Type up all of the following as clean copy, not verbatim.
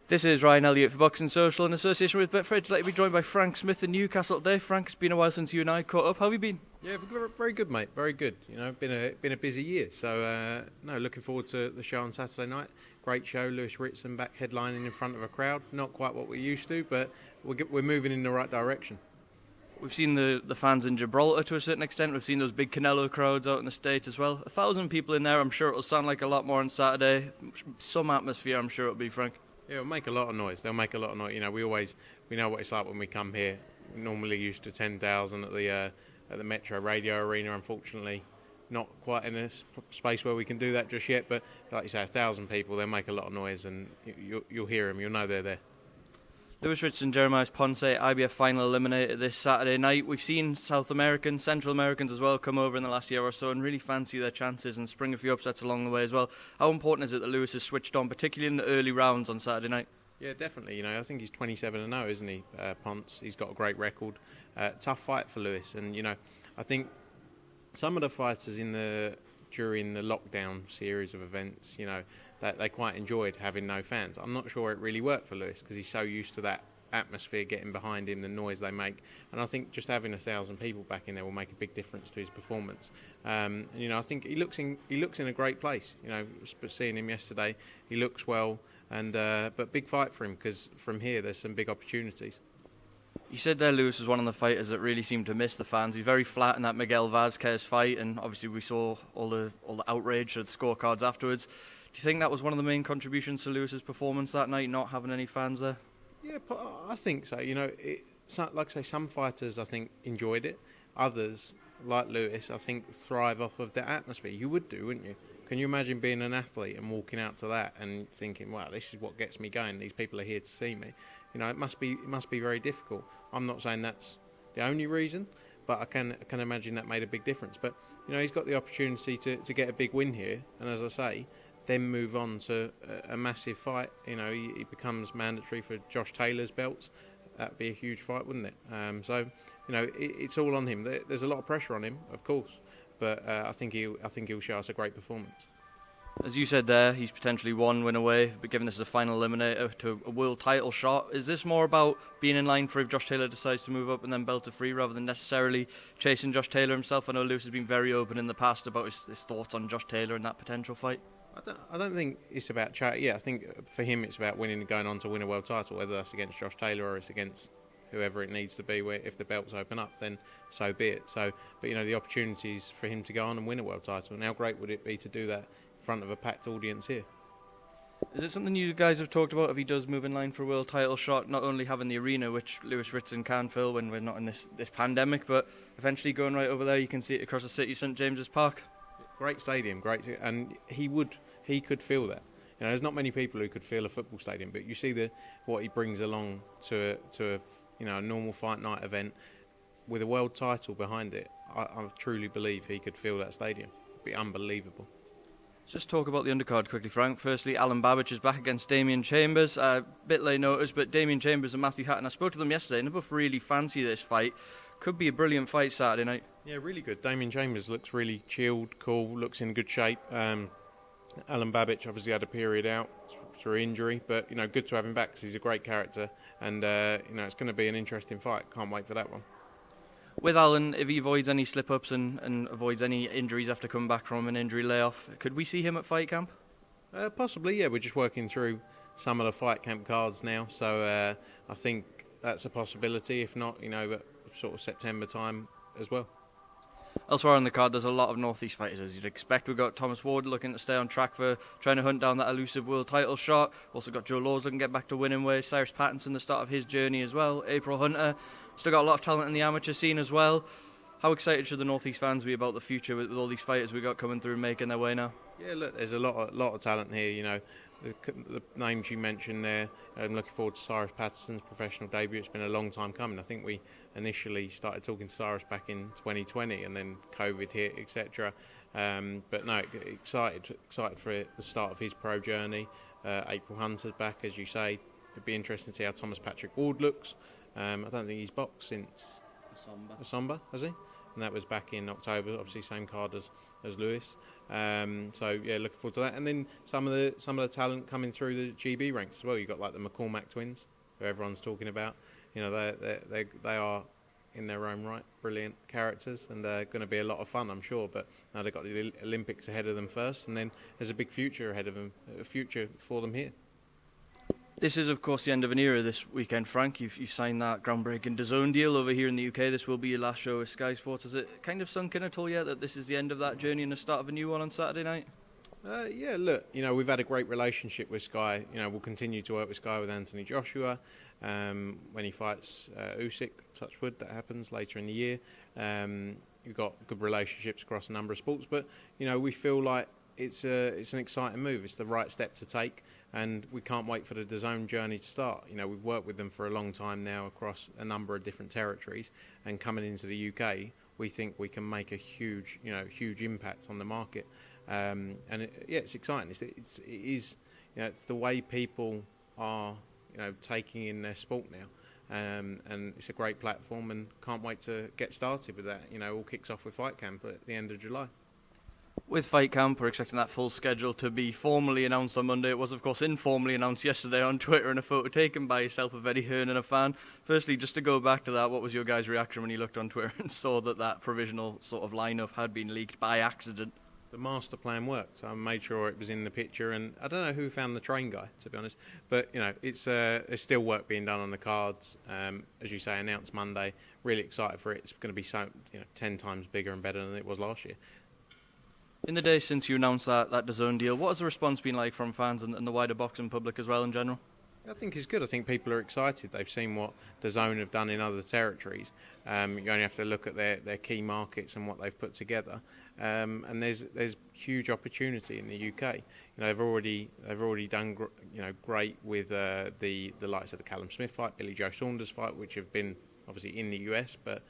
This is Ryan Elliott for Boxing Social in association with Betfred. Today we're joined by Frank Smith in Newcastle today. Frank, it's been a while since you and I caught up. How have you been? Yeah, very good, mate. Very good. You know, been a busy year. So looking forward to the show on Saturday night. Great show. Ritson back headlining in front of a crowd. Not quite what we're used to, but we're moving in the right direction. We've seen the fans in Gibraltar to a certain extent. We've seen those big Canelo crowds out in the States as well. 1,000 people in there. I'm sure it'll sound like a lot more on Saturday. Some atmosphere, I'm sure it'll be, Frank. Yeah, it'll make a lot of noise. They'll make a lot of noise. You know, we know what it's like when we come here. We're normally used to 10,000 at the Metro Radio Arena. Unfortunately, not quite in a space where we can do that just yet. But like you say, 1,000 people, they'll make a lot of noise, and you'll hear them. You'll know they're there. Lewis Ritson, Jeremiah Ponce, IBF final eliminator this Saturday night. We've seen South Americans, Central Americans as well come over in the last year or so and really fancy their chances and spring a few upsets along the way as well. How important is it that Lewis has switched on, particularly in the early rounds on Saturday night? Yeah, definitely. You know, I think he's 27-0, isn't he, Ponce? He's got a great record. Tough fight for Lewis, and you know, I think some of the fighters during the lockdown series of events, you know, that they quite enjoyed having no fans. I'm not sure it really worked for Lewis because he's so used to that atmosphere getting behind him, the noise they make, and I think just having 1,000 people back in there will make a big difference to his performance. And, you know, I think he looks in a great place. You know, seeing him yesterday, he looks well, and but big fight for him because from here there's some big opportunities. You said there Lewis was one of the fighters that really seemed to miss the fans. He's very flat in that Miguel Vazquez fight, and obviously we saw all the outrage at the scorecards afterwards. Do you think that was one of the main contributions to Lewis's performance that night, not having any fans there? Yeah, I think so. You know, like I say, some fighters I think enjoyed it. Others, like Lewis, I think thrive off of the atmosphere. You would do, wouldn't you? Can you imagine being an athlete and walking out to that and thinking, "Wow, this is what gets me going. These people are here to see me." You know, it must be very difficult. I'm not saying that's the only reason, but I can imagine that made a big difference. But you know, he's got the opportunity to get a big win here, and as I say, then move on to a massive fight. You know, he becomes mandatory for Josh Taylor's belts. That'd be a huge fight, wouldn't it? So, you know, it's all on him. There's a lot of pressure on him, of course, but I think he'll show us a great performance. As you said there, he's potentially one win away, but given this is a final eliminator to a world title shot, is this more about being in line for if Josh Taylor decides to move up and then belt to free rather than necessarily chasing Josh Taylor himself? I know Lewis has been very open in the past about his thoughts on Josh Taylor and that potential fight. I don't think it's about charity. Yeah, I think for him it's about winning and going on to win a world title, whether that's against Josh Taylor or it's against whoever it needs to be. Where if the belts open up, then so be it. So, but you know, the opportunities for him to go on and win a world title, and how great would it be to do that in front of a packed audience here? Is it something you guys have talked about if he does move in line for a world title shot, not only having the arena, which Lewis Ritson can fill when we're not in this pandemic, but eventually going right over there, you can see it across the city, St James's Park? Great stadium, and he could feel that. You know, there's not many people who could feel a football stadium, but you see what he brings along to a normal fight night event with a world title behind it. I truly believe he could feel that stadium. It'd be unbelievable. Just talk about the undercard quickly, Frank. Firstly, Alan Babbage is back against Damien Chambers. A bit late notice, but Damien Chambers and Matthew Hatton, I spoke to them yesterday, and they both really fancy this fight. Could be a brilliant fight Saturday night. Yeah, really good. Damien Chambers looks really chilled, cool, looks in good shape. Alan Babbage obviously had a period out through injury, but you know, good to have him back because he's a great character, and you know, it's going to be an interesting fight. Can't wait for that one. With Alan, if he avoids any slip-ups and avoids any injuries after coming back from an injury layoff, could we see him at fight camp? Possibly, yeah. We're just working through some of the fight camp cards now, so I think that's a possibility. If not, you know, sort of September time as well. Elsewhere on the card, there's a lot of Northeast fighters, as you'd expect. We've got Thomas Ward looking to stay on track for trying to hunt down that elusive world title shot. Also got Joe Laws looking to get back to winning ways. Cyrus Pattinson, the start of his journey as well. April Hunter. Still got a lot of talent in the amateur scene as well. How excited should the Northeast fans be about the future with all these fighters we got coming through and making their way now? Yeah, look, there's a lot of talent here. You know, the names you mentioned there. I'm looking forward to Cyrus Patterson's professional debut. It's been a long time coming. I think we initially started talking to Cyrus back in 2020, and then COVID hit, etc. But no, excited for the start of his pro journey. April Hunter's back, as you say. It'd be interesting to see how Thomas Patrick Ward looks. I don't think he's boxed since Asomba, has he? and that was back in October. Obviously, same card as Lewis. So yeah, looking forward to that. And then some of the talent coming through the GB ranks as well. You've got like the McCormack twins, who everyone's talking about. You know, they are in their own right brilliant characters, and they're going to be a lot of fun, I'm sure. But now they've got the Olympics ahead of them first, and then there's a big future ahead of them, a future for them here. This is, of course, the end of an era this weekend, Frank. You've signed that groundbreaking DAZN deal over here in the UK. This will be your last show with Sky Sports. Has it kind of sunk in at all yet that this is the end of that journey and the start of a new one on Saturday night? Yeah, look, you know, we've had a great relationship with Sky. You know, we'll continue to work with Sky with Anthony Joshua when he fights Usyk, touch wood, that happens later in the year. We've got good relationships across a number of sports, but, you know, we feel like it's an exciting move. It's the right step to take, and we can't wait for the DAZN journey to start. You know, we've worked with them for a long time now across a number of different territories, and coming into the UK, we think we can make a huge impact on the market. It's exciting. It is, you know, it's the way people are, you know, taking in their sport now, and it's a great platform, and can't wait to get started with that. You know, all kicks off with Fight Camp at the end of July. With Fight Camp, we're expecting that full schedule to be formally announced on Monday. It was, of course, informally announced yesterday on Twitter in a photo taken by yourself of Eddie Hearn and a fan. Firstly, just to go back to that, what was your guys' reaction when you looked on Twitter and saw that provisional sort of lineup had been leaked by accident? The master plan worked. I made sure it was in the picture, and I don't know who found the train guy, to be honest. But you know, there's still work being done on the cards. As you say, announced Monday. Really excited for it. It's going to be 10 times bigger and better than it was last year. In the days since you announced that DAZN deal, what has the response been like from fans and the wider boxing public as well in general? I think it's good. I think people are excited. They've seen what DAZN have done in other territories. You only have to look at their key markets and what they've put together. And there's huge opportunity in the UK. You know, they've already done great with the likes of the Callum Smith fight, Billy Joe Saunders fight, which have been obviously in the US but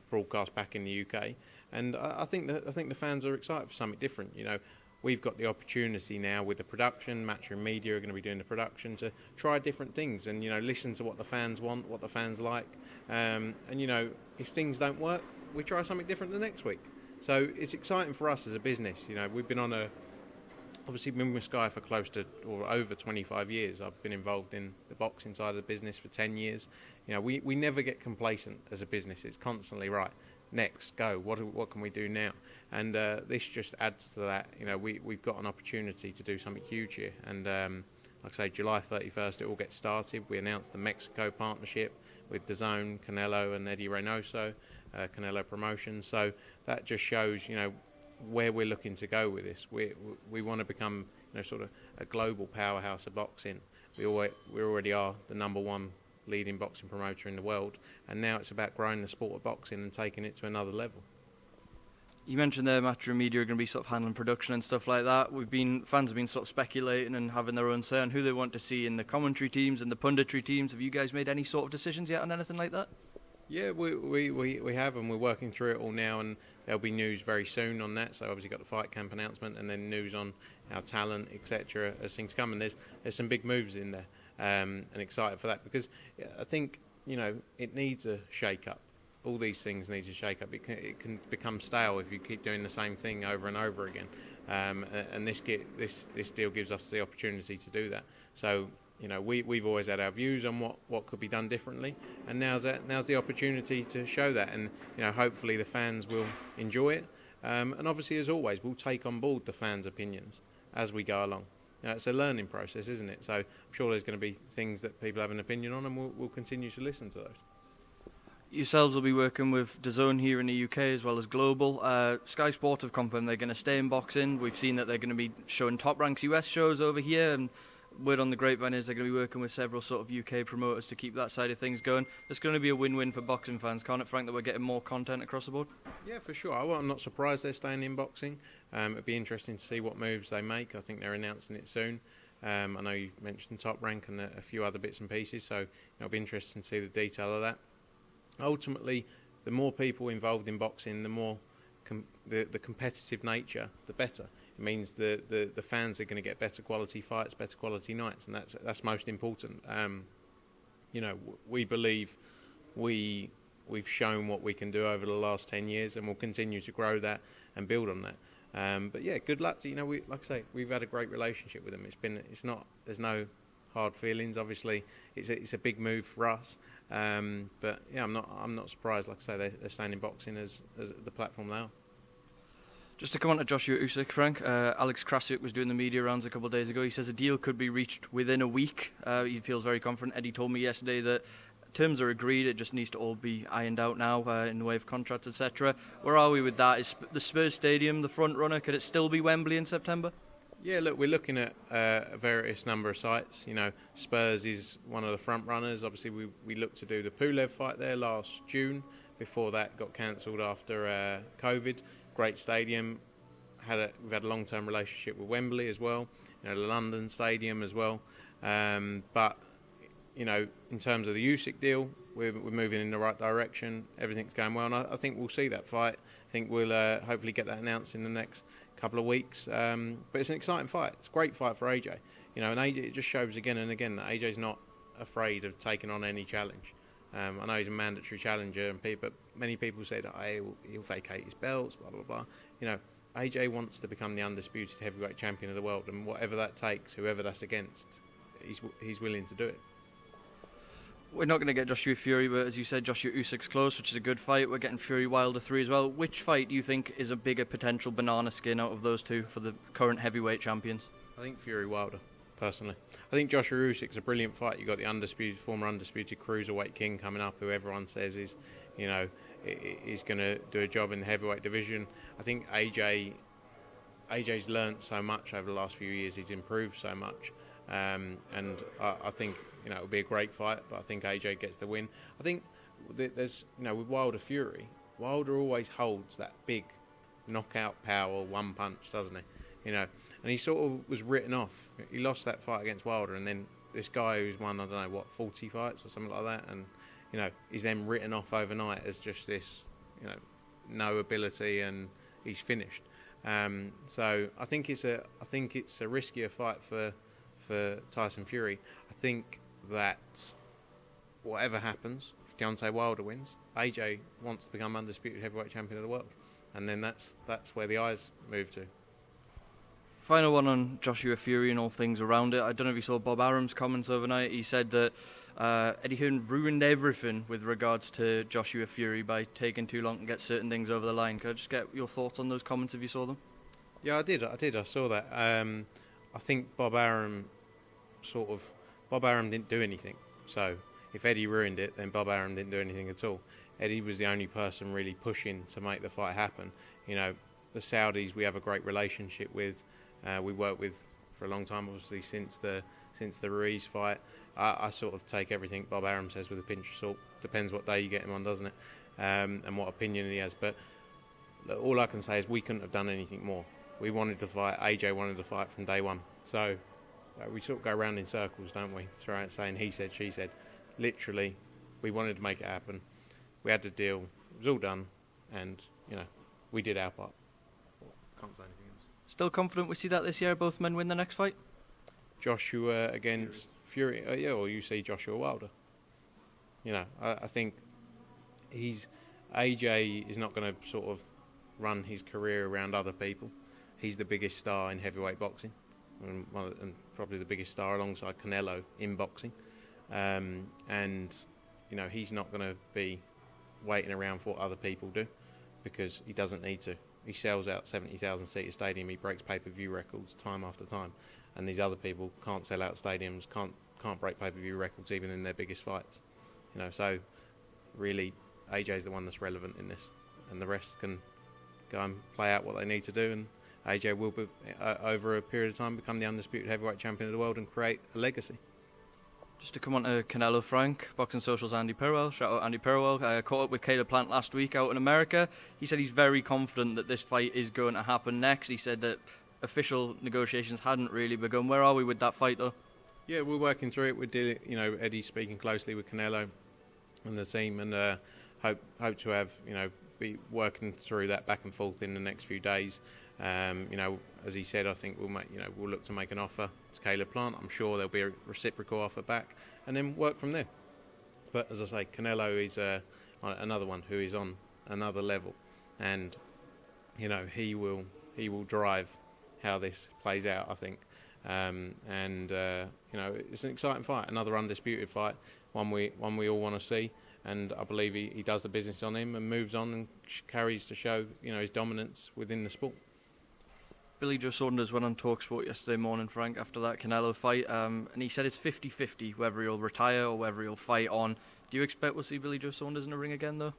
broadcast back in the UK. And I think the fans are excited for something different. You know, we've got the opportunity now with the production. Matchroom Media are going to be doing the production to try different things and, you know, listen to what the fans want, what the fans like. And, you know, if things don't work, we try something different the next week. So it's exciting for us as a business. You know, we've been obviously been with Sky for close to or over 25 years. I've been involved in the boxing side of the business for 10 years. You know, we never get complacent as a business. It's constantly right. Next, go. What can we do now? And this just adds to that. You know, we've got an opportunity to do something huge here. And like I say, July 31st, it all gets started. We announced the Mexico partnership with DAZN, Canelo, and Eddie Reynoso, Canelo Promotions. So that just shows, you know, where we're looking to go with this. We want to become, you know, sort of a global powerhouse of boxing. We already are the number one leading boxing promoter in the world, and now it's about growing the sport of boxing and taking it to another level. You mentioned there Matchroom Media are going to be sort of handling production and stuff like that. Fans have been sort of speculating and having their own say on who they want to see in the commentary teams and the punditry teams. Have you guys made any sort of decisions yet on anything like that? Yeah, we have, and we're working through it all now, and there'll be news very soon on that. So obviously got the Fight Camp announcement, and then news on our talent, etc. as things come. And there's some big moves in there. And excited for that because I think, you know, it needs a shake-up. All these things need a shake-up. It can become stale if you keep doing the same thing over and over again. And this deal gives us the opportunity to do that. So, you know, we've always had our views on what could be done differently, and now's the opportunity to show that. And, you know, hopefully the fans will enjoy it. And obviously, as always, we'll take on board the fans' opinions as we go along. You know, it's a learning process, isn't it? So I'm sure there's going to be things that people have an opinion on, and we'll continue to listen to those. Yourselves will be working with DAZN here in the UK as well as global. Sky Sport have confirmed they're going to stay in boxing. We've seen that they're going to be showing Top Rank's US shows over here, and word on the grapevine is they're going to be working with several sort of UK promoters to keep that side of things going. It's going to be a win-win for boxing fans, can't it, Frank, that we're getting more content across the board? Yeah, for sure. I'm not surprised they're staying in boxing. It'd be interesting to see what moves they make. I think they're announcing it soon. I know you mentioned Top Rank and a few other bits and pieces, so it'll be interesting to see the detail of that. Ultimately, the more people involved in boxing, the more the competitive nature, the better. It means the fans are going to get better quality fights, better quality nights, and that's most important. You know, we believe we we've shown what we can do over the last 10 years, and we'll continue to grow that and build on that. But yeah, good luck. Like I say, we've had a great relationship with him. There's no hard feelings. Obviously, it's a big move for us. But yeah, I'm not surprised. Like I say, they're staying in boxing as the platform they are. Just to come on to Joshua-Usyk, Frank, Alex Krasuk was doing the media rounds a couple of days ago. He says a deal could be reached within a week. He feels very confident. Eddie told me yesterday that terms are agreed. It just needs to all be ironed out now in the way of contracts, etc. Where are we with that? Is the Spurs Stadium the front runner? Could it still be Wembley in September? Yeah, look, we're looking at a various number of sites. Spurs is one of the front runners. Obviously, we looked to do the Pulev fight there last June. Before that got cancelled after COVID. Great stadium. We've had a long-term relationship with Wembley as well. The London Stadium as well. But in terms of the Usyk deal, we're moving in the right direction. Everything's going well, and I think we'll see that fight. I think we'll hopefully get that announced in the next couple of weeks. But it's an exciting fight. It's a great fight for AJ. And AJ, it just shows again and again that AJ's not afraid of taking on any challenge. I know he's a mandatory challenger, but many people say that he'll vacate his belts, blah blah blah. AJ wants to become the undisputed heavyweight champion of the world, and whatever that takes, whoever that's against, he's willing to do it. We're not going to get Joshua Fury, but as you said, Joshua-Usyk's close, which is a good fight. We're getting Fury Wilder 3 as well. Which fight do you think is a bigger potential banana skin out of those two for the current heavyweight champions? I think Fury Wilder, personally. I think Joshua-Usyk's a brilliant fight. You've got the former undisputed cruiserweight king coming up, who everyone says is going to do a job in the heavyweight division. I think AJ's learnt so much over the last few years. He's improved so much, and I think it'll be a great fight. But I think AJ gets the win. I think there's with Wilder Fury, Wilder always holds that big knockout power, one punch, doesn't he? And he sort of was written off. He lost that fight against Wilder, and then this guy who's won 40 fights or something like that, and he's then written off overnight as just this no ability, and he's finished. So I think it's a riskier fight for Tyson Fury. I think that whatever happens, if Deontay Wilder wins, AJ wants to become undisputed heavyweight champion of the world, and then that's where the eyes move to. Final one on Joshua Fury and all things around it. I don't know if you saw Bob Arum's comments overnight. He said that Eddie Hearn ruined everything with regards to Joshua Fury by taking too long to get certain things over the line. Could I just get your thoughts on those comments if you saw them? Yeah, I did. I saw that. I think Bob Arum didn't do anything. So if Eddie ruined it, then Bob Arum didn't do anything at all. Eddie was the only person really pushing to make the fight happen. The Saudis we have a great relationship with. We worked with for a long time, obviously since the Ruiz fight. I sort of take everything Bob Arum says with a pinch of salt. Depends what day you get him on, doesn't it? And what opinion he has. But look, all I can say is we couldn't have done anything more. We wanted to fight. AJ wanted to fight from day one. So we sort of go around in circles, don't we? Throughout saying he said, she said. Literally, we wanted to make it happen. We had the deal. It was all done, and we did our part. Can't say anything else. Still confident we see that this year? Both men win the next fight? Joshua against Fury, or you see Joshua Wilder. I think AJ is not going to sort of run his career around other people. He's the biggest star in heavyweight boxing, and probably the biggest star alongside Canelo in boxing. And he's not going to be waiting around for what other people do, because he doesn't need to. He sells out 70,000 seater stadium. He breaks pay-per-view records time after time, and these other people can't sell out stadiums, can't break pay-per-view records even in their biggest fights. So really, AJ's the one that's relevant in this, and the rest can go and play out what they need to do. And AJ will be, over a period of time, become the undisputed heavyweight champion of the world and create a legacy. Just to come on to Canelo, Frank, Boxing Social's Andy Perwell. Shout out Andy Perwell. Caught up with Caleb Plant last week out in America. He said he's very confident that this fight is going to happen next. He said that official negotiations hadn't really begun. Where are we with that fight, though? Yeah, we're working through it. We're dealing, Eddie's speaking closely with Canelo and the team, and hope to have, be working through that back and forth in the next few days. As he said, I think we'll look to make an offer to Caleb Plant. I'm sure there'll be a reciprocal offer back, and then work from there. But as I say, Canelo is a another one who is on another level, and he will drive how this plays out, I think. It's an exciting fight, another undisputed fight, one we all want to see, and I believe he does the business on him and moves on and carries to show his dominance within the sport. Billy Joe Saunders went on TalkSport yesterday morning, Frank, after that Canelo fight, and he said it's 50-50 whether he'll retire or whether he'll fight on. Do you expect we'll see Billy Joe Saunders in the ring again, though?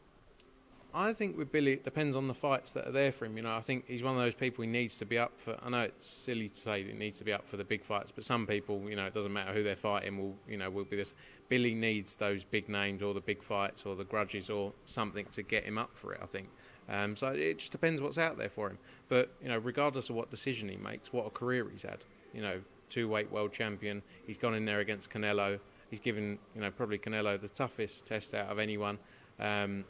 I think with Billy, it depends on the fights that are there for him. I think he's one of those people he needs to be up for. I know it's silly to say that he needs to be up for the big fights, but some people, it doesn't matter who they're fighting, will be this. Billy needs those big names or the big fights or the grudges or something to get him up for it, I think. So it just depends what's out there for him. But, regardless of what decision he makes, what a career he's had. Two-weight world champion. He's gone in there against Canelo. He's given, probably Canelo the toughest test out of anyone. For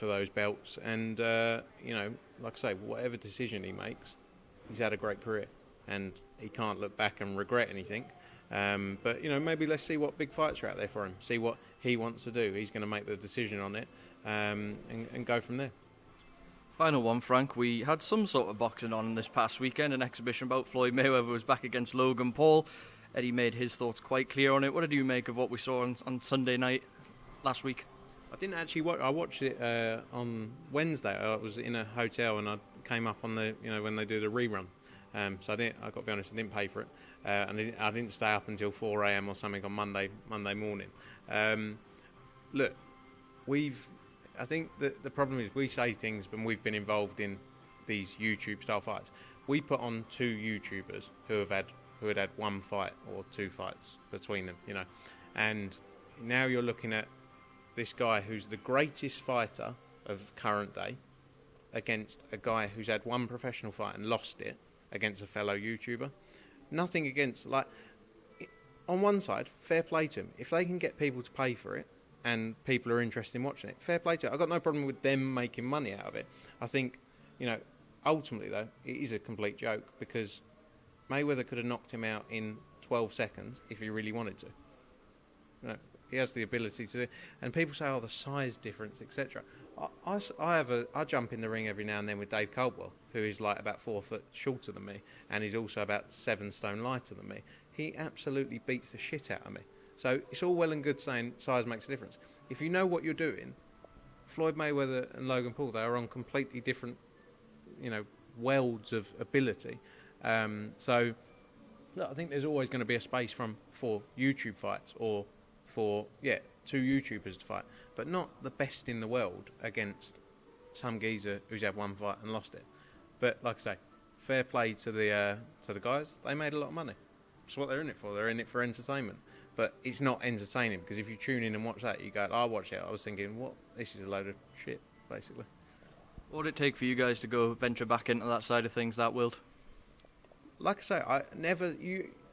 those belts, and like I say, whatever decision he makes, he's had a great career, and he can't look back and regret anything. But maybe let's see what big fights are out there for him. See what he wants to do. He's going to make the decision on it, and go from there. Final one, Frank. We had some sort of boxing on this past weekend, an exhibition about Floyd Mayweather was back against Logan Paul. Eddie made his thoughts quite clear on it. What did you make of what we saw on Sunday night last week? I didn't actually watch. I watched it on Wednesday. I was in a hotel and I came up on the when they do the rerun. So I didn't. I got to be honest. I didn't pay for it, and I didn't stay up until 4 a.m. or something on Monday morning. Look, I think that the problem is we say things when we've been involved in these YouTube style fights. We put on 2 YouTubers who had had one fight or 2 fights between them, and now you're looking at this guy who's the greatest fighter of current day against a guy who's had one professional fight and lost it against a fellow YouTuber. Nothing against, on one side, fair play to him. If they can get people to pay for it and people are interested in watching it, fair play to it. I've got no problem with them making money out of it. I think, ultimately, though, it is a complete joke because Mayweather could have knocked him out in 12 seconds if he really wanted to. He has the ability to do, and people say, "Oh, the size difference, etc." I jump in the ring every now and then with Dave Caldwell, who is about 4 foot shorter than me, and he's also about 7 stone lighter than me. He absolutely beats the shit out of me. So it's all well and good saying size makes a difference. If you know what you're doing, Floyd Mayweather and Logan Paul, they are on completely different, worlds of ability. So look, I think there's always going to be a space for YouTube fights or for 2 YouTubers to fight, but not the best in the world against some geezer who's had one fight and lost it. But like I say, fair play to the guys. They made a lot of money. That's what they're in it for. They're in it for entertainment. But it's not entertaining because if you tune in and watch that, you go, "I watch it." I was thinking, "What? This is a load of shit," basically. What would it take for you guys to go venture back into that side of things, that world? Like I say,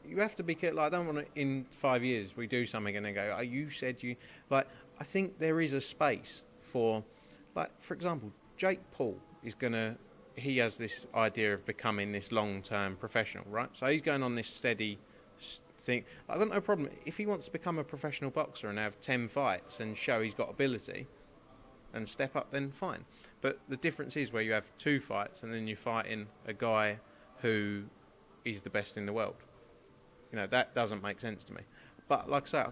you have to be careful. I don't want to, in 5 years, we do something and then go, "Oh, you said you..." I think there is a space for, for example, Jake Paul he has this idea of becoming this long-term professional, right? So he's going on this steady thing. I've got no problem. If he wants to become a professional boxer and have 10 fights and show he's got ability and step up, then fine. But the difference is where you have 2 fights and then you're fighting a guy who is the best in the world. That doesn't make sense to me. But like I say,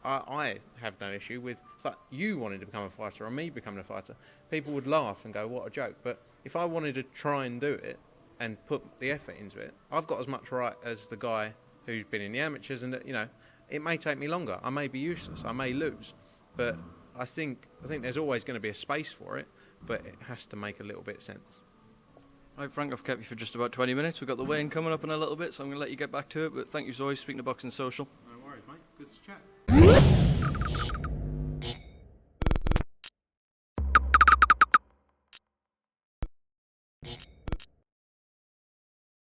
I have no issue with, it's like you wanting to become a fighter or me becoming a fighter. People would laugh and go, "What a joke." But if I wanted to try and do it and put the effort into it, I've got as much right as the guy who's been in the amateurs, and it may take me longer. I may be useless. I may lose. But I think there's always going to be a space for it, but it has to make a little bit of sense. Right, Frank, I've kept you for just about 20 minutes. We've got the weigh-in coming up in a little bit, so I'm going to let you get back to it. But thank you as always, speaking to Boxing Social. No worries, mate. Good to chat.